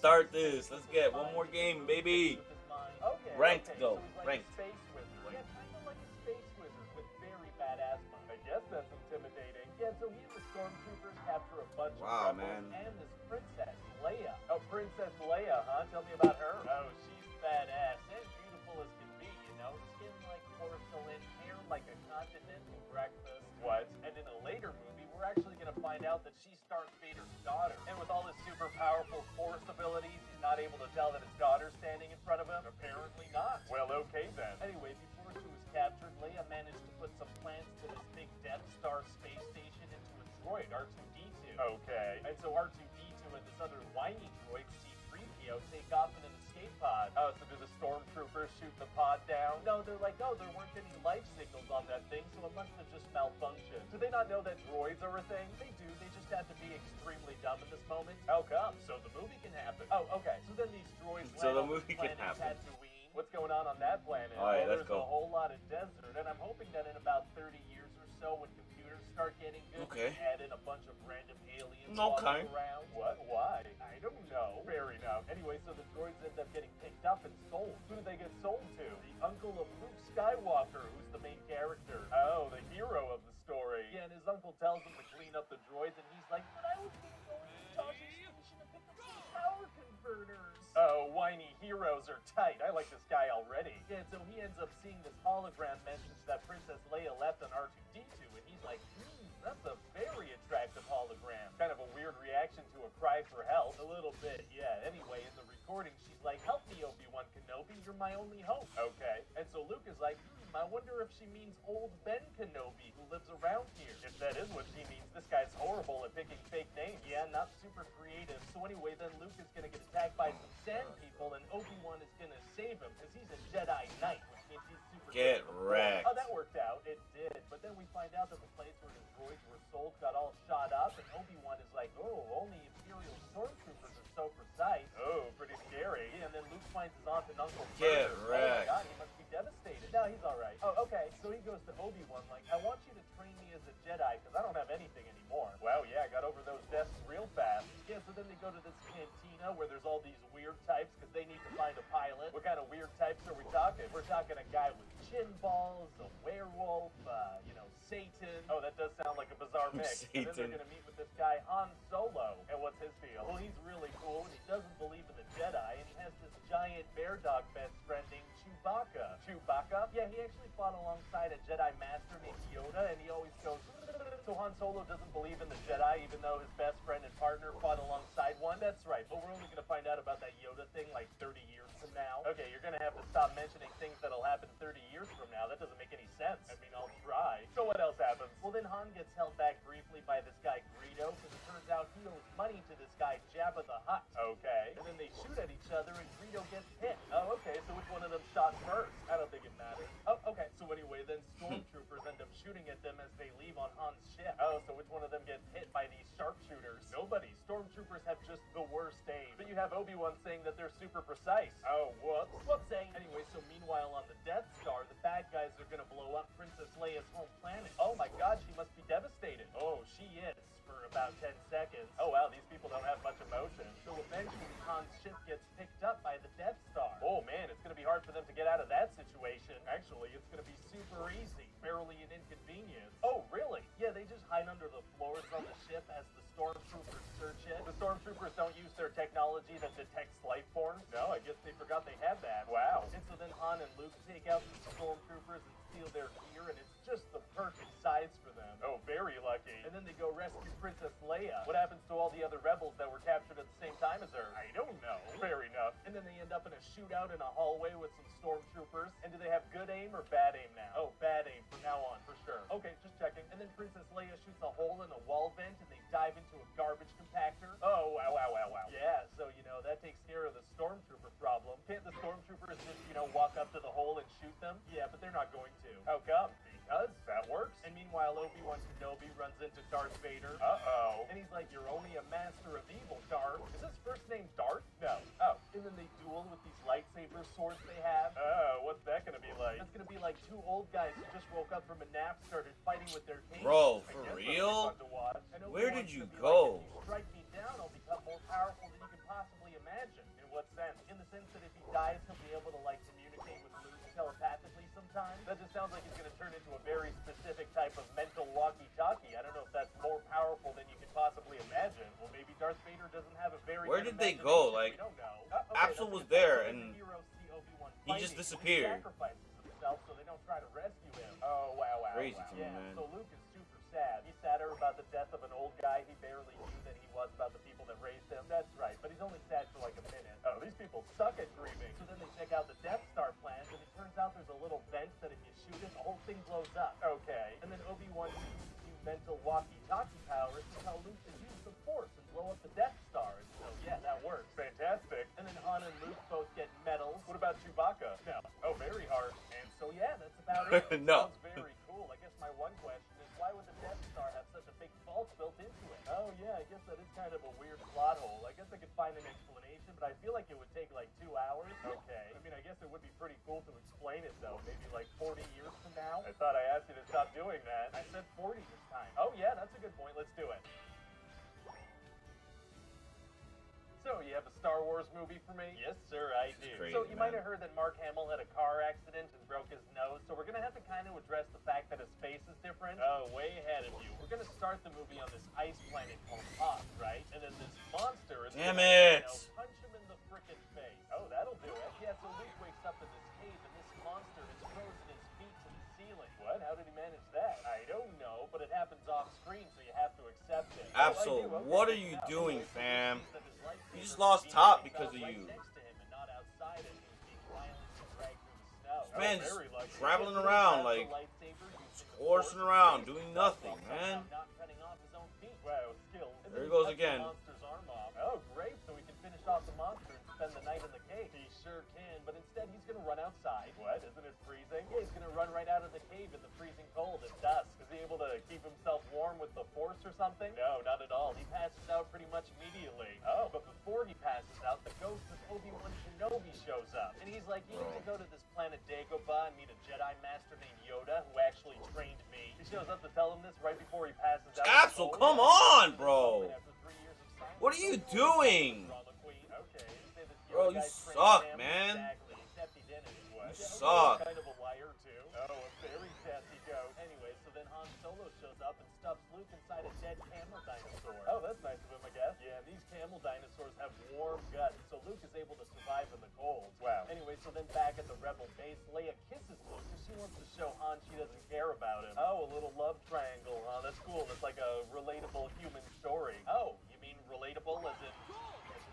start this. Let's get one more game, baby. Okay, Ranked okay, go. so he's like Ranked. a space wizard. Yeah, kind of like a space wizard with very bad asthma. I guess that's intimidating. Yeah, so he and the stormtroopers capture a bunch Wow, of rebels man. and this princess, Leia. Oh, Princess Leia, huh? Tell me about her. Oh, she's badass and beautiful as can be, you know? Skin like porcelain, hair like a continental breakfast. What? And in a later movie, we're actually gonna find out that she's Darth Vader's daughter. And with all his super powerful force abilities, he's not able to tell that his daughter's standing in front of him? Apparently not. Well, okay then. Anyway, before she was captured, Leia managed to put some plans to this big Death Star space station into a droid, R2-D2. Okay. And so R2-D2 and this other whiny droid, C-3PO, take off in an escape pod. Oh, so do the stormtroopers shoot the pod down? No, they're like, oh, there weren't any life signals on that thing, so it must have just malfunctioned. Do they not know that droids are a thing? They do, they just have to be extremely dumb in this moment. How come? So the movie can happen. Oh, okay. So then these droids So land the on this movie can planet happen. Tatooine. What's going on that planet? All right, well, let's there's go. a whole lot of desert, and I'm hoping that in about 30 years or so, when computers start getting good, Okay. we add in a bunch of random aliens Okay. walking around. What? Why? I don't know. Fair enough. Anyway, so the droids end up getting picked up and sold. Who do they get sold to? The uncle of Luke Skywalker, who's the main character. Oh, the hero of the story. Yeah, and his uncle tells him to clean up the droids, and he's like, but I was going to go to Tasha's station and pick up some power converters. Oh, whiny heroes are tight. I like this guy already. Yeah, and so he ends up seeing this hologram message that Princess Leia left on R2-D2, and he's like, that's a very attractive hologram. Kind of a weird reaction to a cry for help. A little bit, yeah. Anyway, in the recording, she's like, help me, Obi-Wan Kenobi, you're my only hope. Okay. And so Luke is like, I wonder if she means old Ben Kenobi, who lives around here. If that is what she means, this guy's horrible at picking fake names. Yeah, not super creative. So anyway, then Luke is gonna get attacked by some sand people, and Obi-Wan is gonna save him, because he's a Jedi Knight, which means he's super Get good. wrecked. Oh, that worked out. It did. But then we find out that the place where his droids were sold got all shot up, and Obi-Wan is like, oh, only Imperial stormtroopers are so precise. Oh, pretty scary. Yeah, and then Luke finds his aunt and uncle Get murdered. wrecked. Oh my god, he must be devastated. No, he's alright. Oh, okay. So he goes to Obi-Wan like, I want you to train me as a Jedi, because I don't have anything anymore. Wow, yeah, got over those deaths real fast. Yeah, so then they go to this cantina where there's all these weird types, because they need to find a pilot. What kind of weird types are we talking? We're talking a guy with chin balls, a werewolf, Satan. Oh, that does sound like a bizarre mix. And then they're Satan. gonna meet with this guy, Han Solo. And what's his deal? Well, he's really cool, and he doesn't believe in the Jedi, and he has this giant bear dog best friend named Chewbacca. Chewbacca? Yeah, he actually fought alongside a Jedi master named Yoda, and he always goes... So Han Solo doesn't believe in the Jedi, even though his best friend and partner fought alongside one? That's right, but we're only gonna find out about that Yoda thing like 30 years from now. Okay, you're gonna have to stop mentioning things that'll happen 30 years from now. That doesn't make any sense. I mean, I'll try. So what else happens? Well, then Han gets held back briefly by this guy Greedo, because it turns out he owes money to this guy Jabba the Hutt. Okay. And then they shoot at each other, and Greedo gets hit. Oh, okay, so which one of them shot first? I don't think it matters. Oh, okay. So anyway, then stormtroopers end up shooting at them as they leave on Han's ship. Oh, so which one of them gets hit by these sharpshooters? Nobody. Stormtroopers have just the worst aim. But you have Obi-Wan saying that they're super precise. Oh, whoops. Whoopsie. Anyway, so meanwhile on the Death Star, the bad guys are gonna blow up Princess Leia's home planet. Oh my god, she must be devastated. Oh, she is. For about 10 seconds. Oh wow, these people don't have much emotion. So eventually Han's ship gets picked up by the Death Star. Oh man, it's gonna be hard for them to get out of that situation. Actually, it's gonna be super easy. Barely an inconvenience. Oh really? Yeah, they just hide under the floors on the ship as the stormtroopers search it. The stormtroopers don't use their technology that detects life forms. No, I guess they forgot they had that. Wow. And so then Han and Luke take out the stormtroopers and steal their gear, and it's just the perfect size for them. Oh, very lucky. And then they go rescue Princess Leia. What happens to all the other rebels that were captured at the same time as her? I don't know. Fair enough. And then they end up in a shootout in a hallway with some stormtroopers. And do they have good aim or bad aim now? Oh, bad aim from now on, for sure. Okay, just checking. And then Princess Leia shoots a hole in a wall vent, and they dive into a garbage compactor. Oh, wow, wow, wow, wow. Yeah, so, that takes care of the stormtrooper problem. Can't the stormtroopers just, walk up to the hole and shoot them? Yeah, but they're not going to. How come? Because that works. And meanwhile, Obi-Wan Kenobi runs into Darth Vader. Uh-oh. And he's like, you're only a master of evil, Darth. Is his first name Darth? No. Oh. And then they duel with these lightsaber swords they have. Oh, what's that gonna be like? It's gonna be like two old guys who just woke up from a nap, started fighting with their canes. Bro, for real? Fun to watch. And Where Obi-Wan's did you gonna be go? like, if you strike me down, I'll become more powerful than you can possibly possibly imagine. In what sense? In the sense that if he dies, he'll be able to, like, communicate with Luke telepathically sometimes? That just sounds like he's gonna turn into a very specific type of mental walkie-talkie. I don't know if that's more powerful than you could possibly imagine. Well, maybe Darth Vader doesn't have a very Where good did they go? imagination. Like, We don't know. Absol was there, and he just disappeared. He sacrifices himself so they don't try to rescue him. Oh, wow. Crazy to me, Yeah, man. so Luke is super sad. He's sadder about the death of an old guy he barely knew than he was about the people that raised him. That's right, but he's only sad for like a minute. Oh, these people suck at grieving. So then they check out the Death Star plans, and it turns out there's a little vent that if you shoot it, the whole thing blows up. Okay. And then Obi-Wan uses his new mental walkie-talkie powers to tell Luke to use the Force and blow up the Death Star. And so, yeah, that works. Fantastic. And then Han and Luke both get medals. What about Chewbacca? No. Oh, very hard. And so, yeah, that's about it. No. Sounds very cool. I guess my one question is, why would the Death Star have such a big fault built into it? Oh, yeah, I guess that is kind of a weird plot hole. I guess I could find an explanation, but I feel like it would take like 2 hours. Okay. I mean, I guess it would be pretty cool to explain it, though. Maybe like 40 years from now. I thought I asked you to stop doing that. I said 40 this time. Oh, yeah, that's a good point. Let's do it. So, you have a Star Wars movie for me? Yes, sir, I do. Crazy, So, you might man. have heard that Mark Hamill had a car accident and broke his nose, so we're gonna have to kind of address the fact that his face is different. Oh, way ahead of you. We're gonna start the movie on this ice planet called Hoth, right? And then this monster is Damn gonna, it. punch him in the frickin' face. Oh, that'll do it. Yeah, so Luke wakes up in this cave, and this monster has frozen his feet to the ceiling. What? How did he manage that? I don't know, but it happens off screen, so you have to accept it. Absol, Oh, I do. Okay. what are you Now, doing, anyway, so fam? Luke sees that his lightsaber You just lost is top being because of right you. next to him and not outside as he's being violently dragged through the snow. This man's very lucky. traveling He around, grabs the like, lightsaber, using the horsing Force, around, and doing while nothing, somehow man. not cutting off his own feet. Wow, skills. And There then he goes cuts again. The monster's arm off. Oh, great. So we can finish off the monster and spend the night in the cave. He sure can, but instead he's gonna run outside. What? Isn't it freezing? Yeah, he's gonna run right out of the cave in the freezing cold at dusk. Is he able to keep himself warm with the Force or something? No, not at all. He passes out pretty much immediately. Oh, but before he passes out, the ghost of Obi-Wan Kenobi shows up. And he's like, you need to go to this planet Dagobah and meet a Jedi master named Yoda who actually trained me. He shows up to tell him this right before he passes out. Absol, Oh, come yeah. on, bro. After 3 years of silence, What are you oh, doing? drama queen. Okay, you say this Bro, Yoda you guy trained suck, him. man. Exactly, except he didn't. What? You Yeah, suck. Kind of a liar too. Oh, a very sassy goat. Anyway, so then Han Solo shows up and stuffs Luke inside a dead camel dinosaur. Oh, that's nice of him, I guess. Yeah, and these camel dinosaurs have warm guts, so Luke is able to survive in the cold. Wow. Anyway, so then back at the Rebel base, Leia kisses Luke because she wants to show Han she doesn't care about him. Oh, a little love triangle, huh? That's cool. That's like a relatable human story. Oh, you mean relatable as in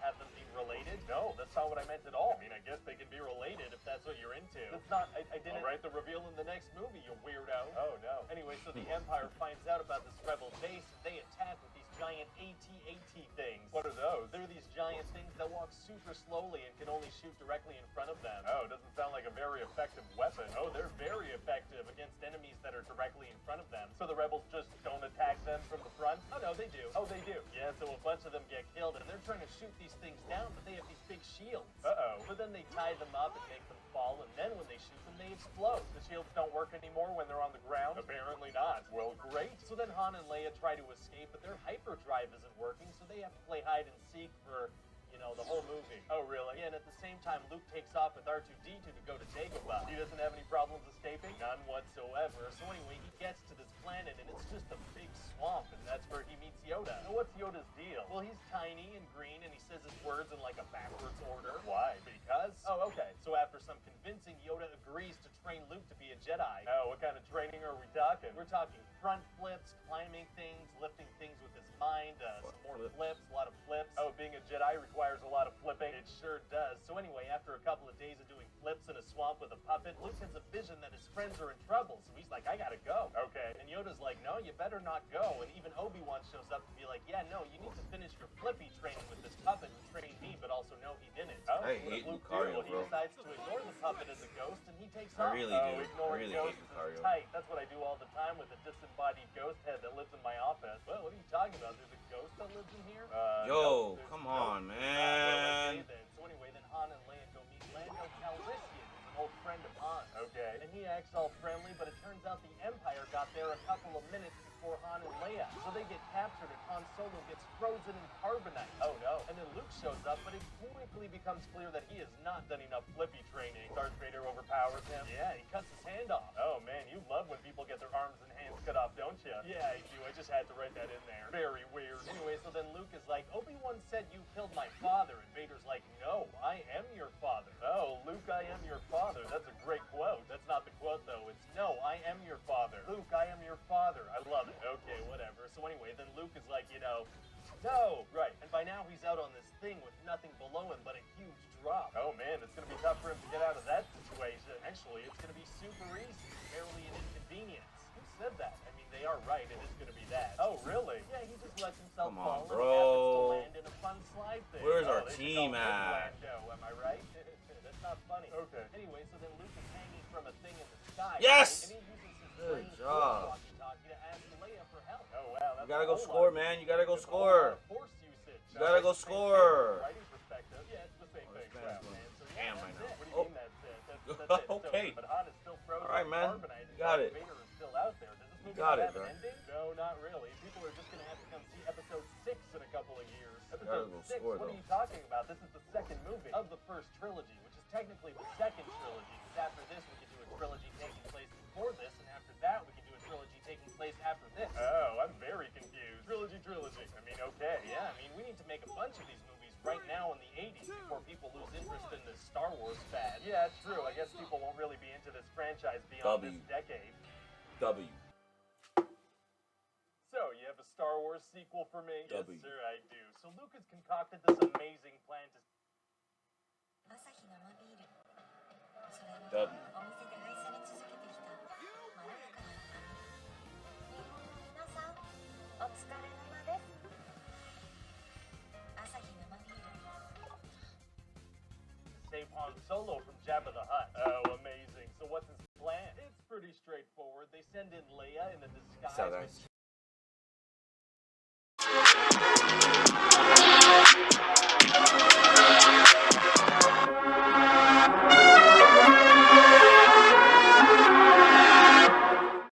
have them be related? No, that's not what I meant at all. I mean, I guess they can be related if that's what you're into. That's not, I didn't write the reveal in the next movie, you weirdo. Oh, no. Anyway, so the Empire finds out about this rebel base, and they attack with these giant AT-AT things. What are those? They're these giant things that walk super slowly and can only shoot directly in front of them. Oh, it doesn't sound like a very effective weapon. Oh, they're very effective against enemies that are directly in front of them. So the rebels just don't attack them from the front? Oh, no, they do. Oh, they do. Yeah, so a bunch of them get killed, and they're trying to shoot these things down, but they have these big shields. Uh-oh. But then they tie them up and make them fall, and then when they shoot them, they explode. The shields don't work anymore when they're on the ground? Apparently not. Well, great. So then Han and Leia try to escape, but their hyperdrive isn't working, so they have to play hide and seek for, you know, the whole movie. Oh, really? Yeah, and at the same time, Luke takes off with R2-D2 to go to Dagobah. He doesn't have any problems escaping? None whatsoever. So anyway, he gets to this planet, and it's just a big swamp, and that's where he meets Yoda. Now, what's Yoda's deal? Well, he's tiny and green, and he says his words in like a backwards order. Why? Because? Oh, okay. So after some convincing, Yoda agrees to train Luke to be a Jedi. Oh, what kind of training are we talking? We're talking front flips, climbing things, lifting things with his mind, some more flips, a lot of flips. Oh, being a Jedi requires a lot of flipping. It sure does. So anyway, after a couple of days of doing flips in a swamp with a puppet, Luke has a vision that his friends are in trouble, so he's like, I gotta go. Okay. And Yoda's like, no, you better not go. And even Obi-Wan shows up to be like, yeah, no, you need to finish your flippy training with this puppet who trained me, but also no, he didn't. Oh, I what hate does Luke Lucario, do? Well, he bro. decides to ignore the puppet as a ghost, and he takes I off. really Oh, do. ignoring I really ghosts hate is Lucario. tight. That's what I do all the time with a disembodied ghost head that lives in my office. Well, what are you talking about? There's a ghost that lives in here? Yo, there's come no. on, Well, man. okay then. So anyway, then Han and Leia go meet Lando Calrissian, who's an old friend find him Han. Okay. And he acts all friendly, but it turns out the Empire got there a couple of minutes before Han and Leia. So they get captured and Han Solo gets frozen in carbonite. Oh no. And then Luke shows up, but it quickly becomes clear that he has not done enough flippy training. Darth Vader overpowers him. Yeah, he cuts his hand off. Oh man, you love when people get their arms and hands cut off, don't you? Yeah, I do. I just had to write that in there. Very weird. Anyway, so then Luke is like, Obi-Wan said you killed my father. And Vader's like, no, I am your father. Oh, Luke, I am your father. That's a great quote. That's not the quote, though. It's, no, I am your father. Luke, I am your father. I love it. Okay, whatever. So anyway, then Luke is like, you know, no! Right, and by now he's out on this thing with nothing below him but a huge drop. Oh man, it's gonna be tough for him to get out of that situation. Actually, it's gonna be super easy, barely an inconvenience. Who said that? I mean, they are right, it is gonna be that. Oh really? Yeah, he just lets himself fall and happens to land in a fun slide thing. Where's our they team at? Lando, am I right? That's not funny. Okay. Anyway, so then Luke is hanging from a thing in the sky. Yes! Right? And he uses his Good strange job. walkie-talkie to ask Leia for help. Oh wow, that's You gotta a go whole score, lot. man. You gotta go That's a whole score. lot of force usage. You gotta go score. Writing perspective. Yeah, it's the same thing. this Wow, man's man. So Damn, yeah, I that's know. it. What do you Oh. mean that's it? That's it. Okay. So, but Han is still frozen. All right, in man. carbonite, and You got Darth it. Vader is still out there. Does this movie got not it, have bro. an ending? No, not really. People are just gonna have to come see episode 6 in a couple of years. Gotta Episode go 6. score, What though. are you talking about? This is the second movie of the first trilogy, which is technically the second trilogy. Because after this, we can do a trilogy taking place before this, and after that, we can do a trilogy taking place after this. Oh, I'm very confused. Trilogy. I mean, okay. Yeah, I mean, we need to make a bunch of these movies right now in the 80s before people lose interest in this Star Wars fad. Yeah, true. I guess people won't really be into this franchise beyond this decade. W. So, you have a Star Wars sequel for me? W. Yes, sir, I do. So Luke has concocted this amazing plan to... 朝日生ビールそれは W. お店で愛され続けてきたまろやかな甘み日本の皆さんお疲れ様です朝日生ビール save Han Solo from Jabba the Hutt. Oh, amazing. So what's his plan? It's pretty straightforward. They send in Leia in the disguise So with that's